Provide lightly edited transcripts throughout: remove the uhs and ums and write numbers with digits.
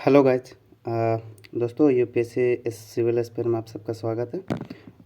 Hello guys. दोस्तों UPSC civil aspirant में आप सबका स्वागत है।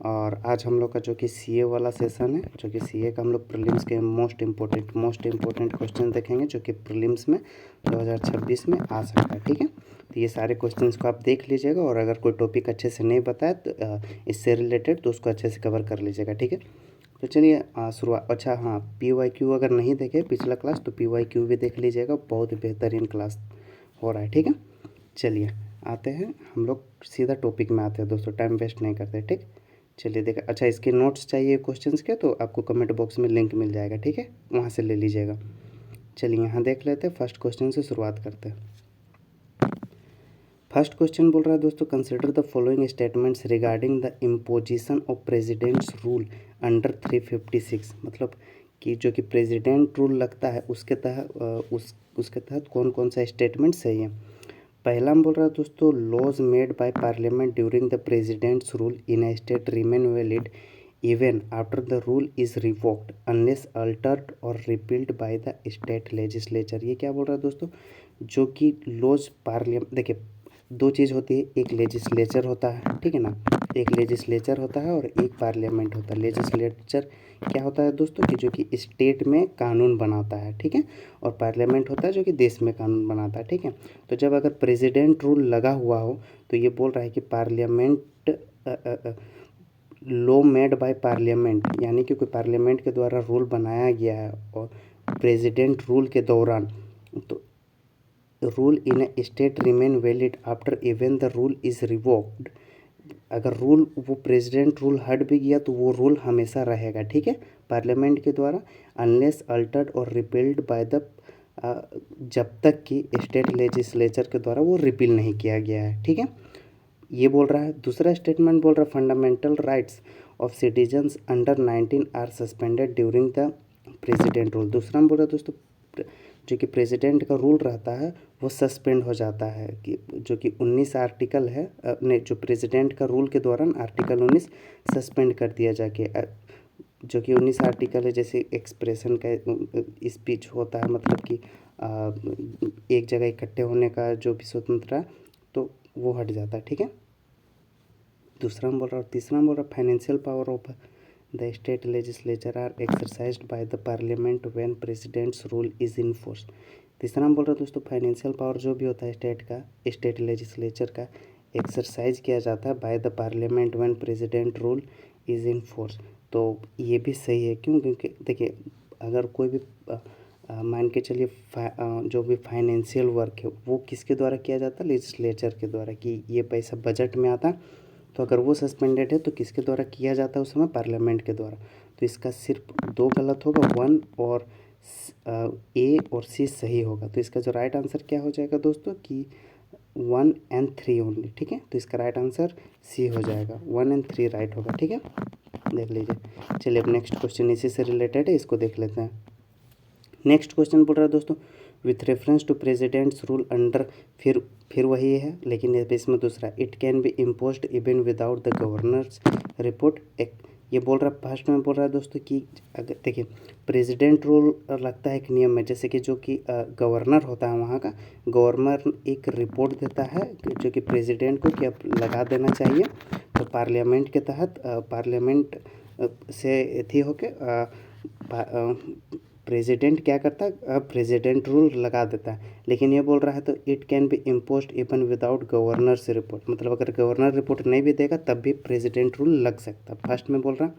और आज हम लोग का जो कि सीए वाला सेशन है, जो कि सीए का हम लोग प्रीलिम्स के मोस्ट इम्पोर्टेंट क्वेश्चन देखेंगे जो कि प्रीलिम्स में 2026 में आ सकता है। ठीक है, तो ये सारे क्वेश्चंस को आप देख लीजिएगा और अगर कोई टॉपिक अच्छे से नहीं बताए तो इससे रिलेटेड तो उसको अच्छे से कवर कर लीजिएगा। ठीक है, तो चलिए शुरुआत। अच्छा हाँ, PYQ अगर नहीं देखे पिछला क्लास तो PYQ भी देख लीजिएगा, बहुत ही बेहतरीन क्लास हो रहा है। ठीक है, चलिए आते हैं हम लोग सीधा टॉपिक में आते हैं दोस्तों, टाइम वेस्ट नहीं करते। ठीक, चलिए देखें। अच्छा, इसके नोट्स चाहिए क्वेश्चंस के तो आपको कमेंट बॉक्स में लिंक मिल जाएगा, ठीक है, वहाँ से ले लीजिएगा। चलिए यहाँ देख लेते हैं, फर्स्ट क्वेश्चन से शुरुआत करते हैं। फर्स्ट क्वेश्चन बोल रहा है दोस्तों, consider the following statements regarding the imposition of presidents rule under 356। मतलब कि जो कि प्रेसिडेंट रूल लगता है उसके तहत उसके तहत कौन कौन सा स्टेटमेंट सही है। पहला हम बोल रहा है दोस्तों, laws made by parliament during the president's rule in a state remain valid even after the rule is revoked unless altered और repealed by the state legislature. ये क्या बोल रहा है दोस्तों, जो कि लॉज पार्लियामेंट, देखिए दो चीज़ होती है, एक लेजिस्लेचर होता है, ठीक है ना, एक लेजिस्लेचर होता है और एक पार्लियामेंट होता है। लेजिस्लेचर क्या होता है दोस्तों कि जो कि स्टेट में कानून बनाता है, ठीक है, और पार्लियामेंट होता है जो कि देश में कानून बनाता है। ठीक है, तो जब अगर प्रेसिडेंट रूल लगा हुआ हो तो ये बोल रहा है कि parliament law made by parliament, यानी कि कोई पार्लियामेंट के द्वारा रूल बनाया गया है और प्रेसिडेंट रूल के दौरान, तो rule in a state remain valid after even the rule is revoked. अगर रूल वो प्रेसिडेंट रूल हट भी गया तो वो रूल हमेशा रहेगा, ठीक है, पार्लियामेंट के द्वारा, अनलेस अल्टर्ड और रिपील्ड बाय द, जब तक कि स्टेट लेजिस्लेचर के द्वारा वो रिपील नहीं किया गया है। ठीक है, ये बोल रहा है। दूसरा स्टेटमेंट बोल रहा है, fundamental rights of citizens under 19 are suspended during the president rule. दूसरा में बोल रहा है दोस्तों, जो कि प्रेसिडेंट का रूल रहता है वो सस्पेंड हो जाता है, कि जो कि 19 आर्टिकल है, नहीं, जो प्रेसिडेंट का रूल के दौरान आर्टिकल 19 सस्पेंड कर दिया जाके, जो कि 19 आर्टिकल है, जैसे एक्सप्रेशन का स्पीच होता है, मतलब कि एक जगह इकट्ठे होने का जो भी स्वतंत्रता, तो वो हट जाता है। ठीक है, दूसरा में बोल रहा हूँ। तीसरा में बोल रहा, financial power of the state legislature are exercised by the parliament when president's rule is in force. तीसरा में बोल रहा हूँ दोस्तों, फाइनेंशियल पावर जो भी होता है स्टेट लेजिस्लेचर का, एक्सरसाइज किया जाता है bye the parliament when president rule is in force. तो ये भी सही है, क्यों, क्योंकि देखिए अगर कोई भी मान के चलिए जो भी फाइनेंशियल वर्क है वो किसके द्वारा किया जाता है, लेजिस्लेचर के द्वारा, कि ये पैसा बजट में आता, तो अगर वो सस्पेंडेड है तो किसके द्वारा किया जाता है उस समय, पार्लियामेंट के द्वारा। तो इसका सिर्फ दो गलत होगा, 1 और A और C सही होगा। तो इसका जो राइट आंसर क्या हो जाएगा दोस्तों कि 1 and 3 ओनली। ठीक है, तो इसका राइट आंसर C हो जाएगा, 1 and 3 राइट होगा। ठीक है, देख लीजिए। चलिए अब नेक्स्ट क्वेश्चन इसी से रिलेटेड है, इसको देख लेते हैं। नेक्स्ट क्वेश्चन बोल रहा है दोस्तों, with reference to president's rule under, फिर वही है लेकिन इसमें दूसरा, it can be imposed even without the governor's report. एक ये बोल रहा है, फर्स्ट में बोल रहा है दोस्तों कि अगर देखिए प्रेसिडेंट रूल लगता है एक नियम में, जैसे कि जो कि गवर्नर होता है वहाँ का, गवर्नर एक रिपोर्ट देता है जो कि प्रेसिडेंट को कि अब लगा देना चाहिए, तो पार्लियामेंट के तहत पार्लियामेंट से थी होके प्रेसिडेंट क्या करता है, प्रेसिडेंट रूल लगा देता है। लेकिन ये बोल रहा है तो it can be imposed even without governors report, मतलब अगर गवर्नर रिपोर्ट नहीं भी देगा तब भी प्रेसिडेंट रूल लग सकता है, फर्स्ट में बोल रहा है।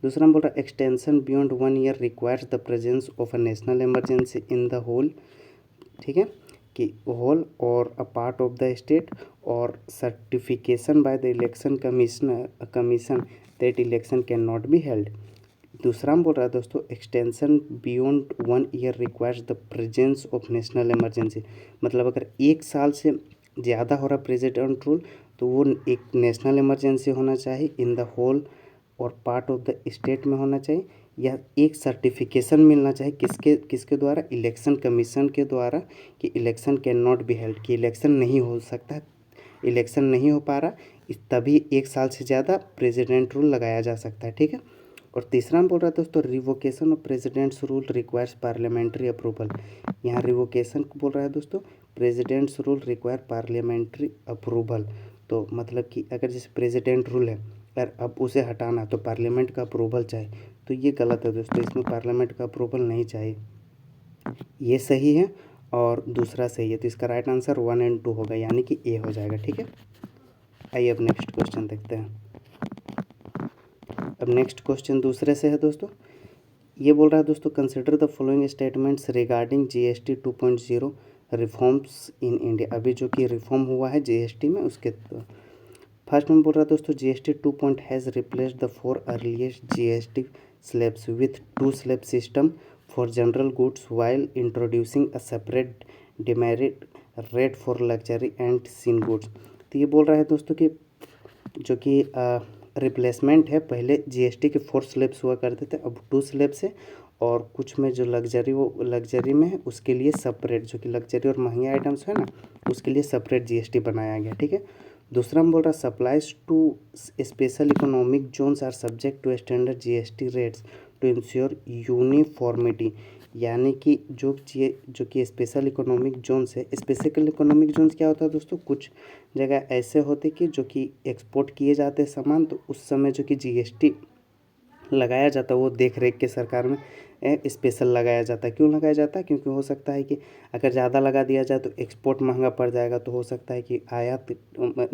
दूसरा में बोल रहा है, extension beyond 1 year requires the presence of a national emergency in the whole, ठीक है, कि होल और a part of the state, और certification by the election commission that election can not be held. दूसरा में बोल रहा है दोस्तों, extension beyond 1 year requires the presence of national emergency, मतलब अगर 1 साल से ज़्यादा हो रहा प्रेसिडेंट रूल तो वो एक नेशनल इमरजेंसी होना चाहिए, इन द होल और पार्ट ऑफ द स्टेट में होना चाहिए, या एक सर्टिफिकेशन मिलना चाहिए किसके किसके द्वारा, इलेक्शन कमीशन के द्वारा, कि election can not be held, कि इलेक्शन नहीं हो सकता, इलेक्शन नहीं हो पा रहा, तभी 1 साल से ज़्यादा प्रेसिडेंट रूल लगाया जा सकता है। ठीक है, और तीसरा में बोल रहा था दोस्तों, revocation of presidents rule requires parliamentary approval. यहाँ रिवोकेशन बोल रहा है दोस्तों, presidents rule require parliamentary approval. तो मतलब कि अगर जैसे प्रेसिडेंट रूल है, अगर अब उसे हटाना तो पार्लियामेंट का अप्रूवल चाहिए, तो ये गलत है दोस्तों, इसमें पार्लियामेंट का अप्रूवल नहीं चाहिए। ये सही है और दूसरा सही है, तो इसका राइट आंसर 1 और 2 होगा, यानी कि ए हो जाएगा। ठीक है, आइए अब नेक्स्ट क्वेश्चन देखते हैं। अब नेक्स्ट क्वेश्चन दूसरे से है दोस्तों। ये बोल रहा है दोस्तों, consider the following statements regarding GST 2.0 reforms in India. अभी जो कि रिफॉर्म हुआ है जीएसटी में, उसके फर्स्ट में बोल रहा है दोस्तों, GST 2 has replaced the 4 earliest GST slabs with 2 slab system for general goods while introducing a separate demerit rate for luxury and sin goods. तो ये बोल रहा है दोस्तों कि जो कि रिप्लेसमेंट है, पहले जीएसटी के 4 स्लैब्स हुआ करते थे, अब 2 स्लैब्स है, और कुछ में जो लग्जरी वो लग्जरी में है उसके लिए सेपरेट, जो कि लग्जरी और महंगे आइटम्स है ना, उसके लिए सेपरेट जीएसटी बनाया गया। ठीक है, दूसरा में बोल रहा है, supplies to special economic zones are subject to standard GST rates to ensure uniformity. यानी कि जो कि स्पेशल इकोनॉमिक जोन्स है, स्पेशल इकोनॉमिक जोन्स क्या होता है दोस्तों, कुछ जगह ऐसे होते कि जो कि एक्सपोर्ट किए जाते हैं सामान, तो उस समय जो कि जीएसटी लगाया जाता है वो देख रेख के सरकार में स्पेशल लगाया जाता है। क्यों लगाया जाता है, क्योंकि हो सकता है कि अगर ज़्यादा लगा दिया जाए तो एक्सपोर्ट महंगा पड़ जाएगा, तो हो सकता है कि आयात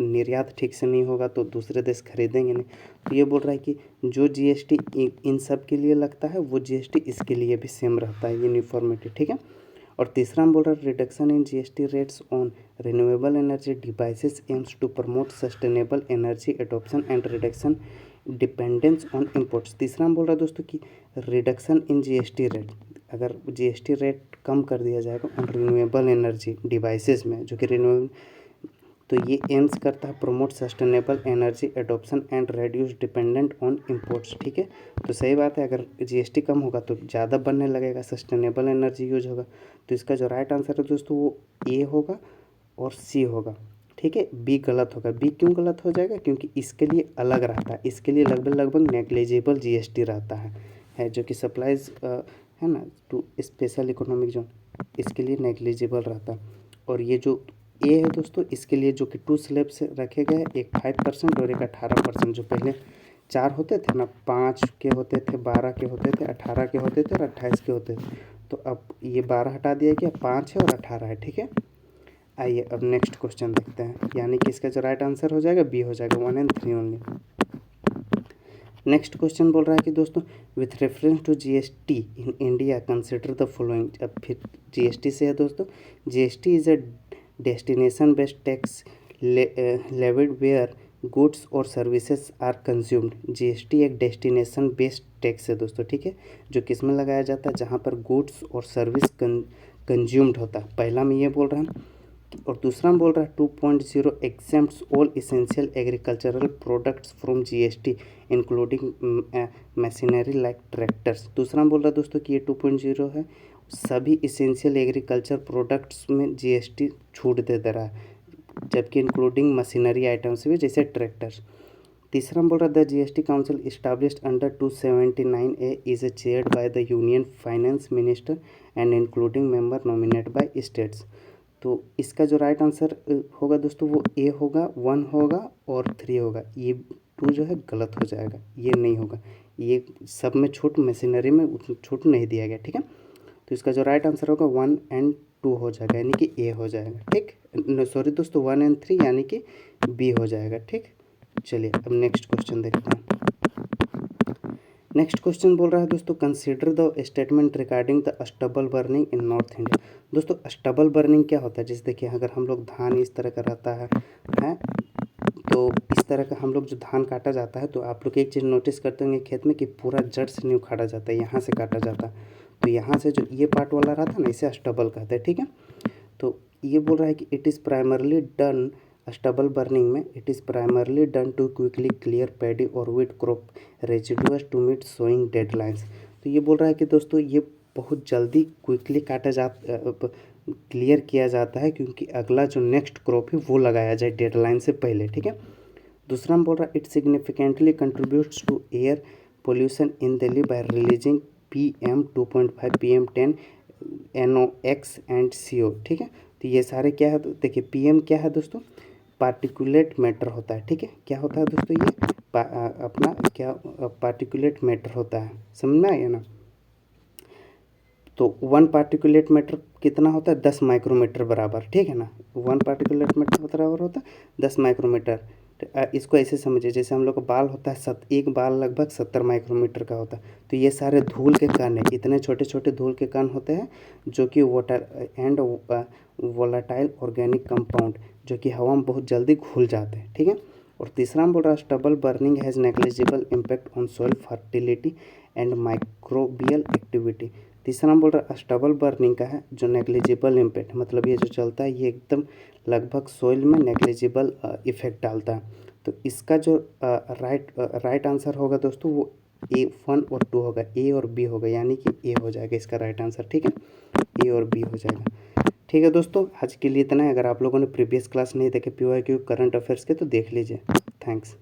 निर्यात ठीक से नहीं होगा तो दूसरे देश खरीदेंगे नहीं। तो ये बोल रहा है कि जो जीएसटी इन सब के लिए लगता है वो जीएसटी इसके लिए भी सेम रहता है, यूनिफॉर्मिटी। ठीक है, और तीसरा हम बोल रहा है, reduction in GST rates on renewable energy devices aims to promote sustainable energy adoption and reduction dependence on imports. तीसरा हम बोल रहा है दोस्तों कि रिडक्शन इन जीएसटी रेट, अगर जीएसटी रेट कम कर दिया जाएगा ऑन रिन्यूएबल एनर्जी डिवाइसेस में, जो कि रिन्यूएबल, तो ये एम्स करता है promote sustainable energy adoption and reduce dependent on imports. ठीक है, तो सही बात है, अगर जीएसटी कम होगा तो ज़्यादा बनने लगेगा, सस्टेनेबल एनर्जी यूज होगा। तो इसका जो राइट आंसर है दोस्तों वो ए होगा और सी होगा। ठीक है, बी गलत होगा। बी क्यों गलत हो जाएगा, क्योंकि इसके लिए अलग रहता है, इसके लिए लगभग नेग्लिजिबल जीएसटी रहता है जो कि सप्लाईज है ना टू स्पेशल इकोनॉमिक जोन, इसके लिए नेग्लिजिबल रहता है। और ये जो ए है दोस्तों, इसके लिए जो कि 2 स्लैब से रखे गए, एक 5% और एक 18%। जो पहले 4 होते थे ना, 5 के होते थे, 12 के होते थे, 18 के होते थे और 28 के होते थे, तो अब ये 12 हटा दिया गया, 5 है और 18 है। ठीक है, आइए अब नेक्स्ट क्वेश्चन देखते हैं, यानी कि इसका जो राइट आंसर हो जाएगा बी हो जाएगा, 1 और 3 ओनली। नेक्स्ट क्वेश्चन बोल रहा है कि दोस्तों, with reference to GST in India consider the following. अब फिर जीएसटी से है दोस्तों, GST is a destination based tax levied where goods और सर्विसेज आर कंज्यूम्ड। जीएसटी एक डेस्टिनेशन बेस्ड टैक्स है दोस्तों। ठीक है, जो किस में लगाया जाता है, जहाँ पर गुड्स और सर्विस कंज्यूम्ड होता है, पहला में ये बोल रहा है। और दूसरा में बोल रहा है 2.0 exempts all essential agricultural products from GST including machinery like tractors. दूसरा में बोल रहा है दोस्तों कि ये 2.0 है, सभी इसेंशियल एग्रीकल्चर प्रोडक्ट्स में जीएसटी छूट दे रहा है, जबकि इंक्लूडिंग मशीनरी आइटम्स भी, जैसे ट्रैक्टर्स। तीसरा में बोल रहा है, the GST council established under 279A is chaired by the union finance minister and including member nominated by states. तो इसका जो राइट आंसर होगा दोस्तों वो ए होगा, 1 होगा और 3 होगा। ये 2 जो है गलत हो जाएगा, ये नहीं होगा, ये सब में छूट, मशीनरी में छूट नहीं दिया गया। ठीक है, तो इसका जो राइट आंसर होगा 1 और 2 हो जाएगा, यानी कि ए हो जाएगा। ठीक, सॉरी दोस्तों, 1 और 3 यानी कि बी हो जाएगा। ठीक, चलिए अब नेक्स्ट क्वेश्चन देखते हैं। नेक्स्ट क्वेश्चन बोल रहा है दोस्तों, consider the statement regarding the stubble burning in north India. दोस्तों स्टबल बर्निंग क्या होता है, जैसे देखिए अगर हम लोग धान इस तरह का रहता है तो इस तरह का हम लोग जो धान काटा जाता है, तो आप लोग एक चीज़ नोटिस करते होंगे खेत में कि पूरा जड़ से नहीं उखाड़ा जाता है, यहाँ से काटा जाता है, तो यहाँ से जो ये पार्ट वाला रहता है ना, इसे स्टबल कहते हैं। ठीक है, तो ये बोल रहा है कि it is primarily done, stubble burning में it is primarily done to quickly clear paddy और wheat crop residues to meet sowing deadlines. तो ये बोल रहा है कि दोस्तों ये बहुत जल्दी क्विकली क्लियर किया जाता है, क्योंकि अगला जो नेक्स्ट क्रॉप है वो लगाया जाए डेडलाइन से पहले। ठीक है, दूसरा में बोल रहा है, it significantly contributes to air pollution in Delhi by releasing PM 2.5 PM10 NOx and CO। ठीक है, तो तो ये सारे क्या है, देखिए पीएम क्या है दोस्तों, पार्टिकुलेट मैटर होता है, ठीक है। क्या होता है दोस्तों, ये अपना क्या पार्टिकुलेट मैटर होता है, समझ में आया ना। तो 1 पार्टिकुलेट मैटर कितना होता है, 10 माइक्रोमीटर बराबर, ठीक है ना। 1 पार्टिकुलेट मैटर बराबर होता है 10 माइक्रोमीटर। इसको ऐसे समझिए, जैसे हम लोग का बाल होता है एक बाल लगभग 70 माइक्रोमीटर का होता है। तो ये सारे धूल के कण है, इतने छोटे छोटे धूल के कण होते हैं जो कि water and volatile organic compound, जो कि हवा में बहुत जल्दी घुल जाते हैं, ठीक है। और तीसरा हम बोल रहा है stubble burning has negligible impact on soil fertility and microbial activity. तीसरा हम बोल रहा है स्टबल बर्निंग का है जो नेग्लिजिबल इम्पैक्ट, मतलब ये जो चलता है ये एकदम लगभग सॉइल में नेग्लिजिबल इफेक्ट डालता है। तो इसका जो राइट आंसर होगा दोस्तों वो A1 और 2 होगा, ए और बी होगा, यानी कि ए हो जाएगा इसका राइट आंसर, ठीक है। ए और बी हो जाएगा। ठीक है दोस्तों, आज के लिए इतना है। अगर आप लोगों ने प्रीवियस क्लास नहीं देखे PYQ करंट अफेयर्स के तो देख लीजिए। थैंक्स।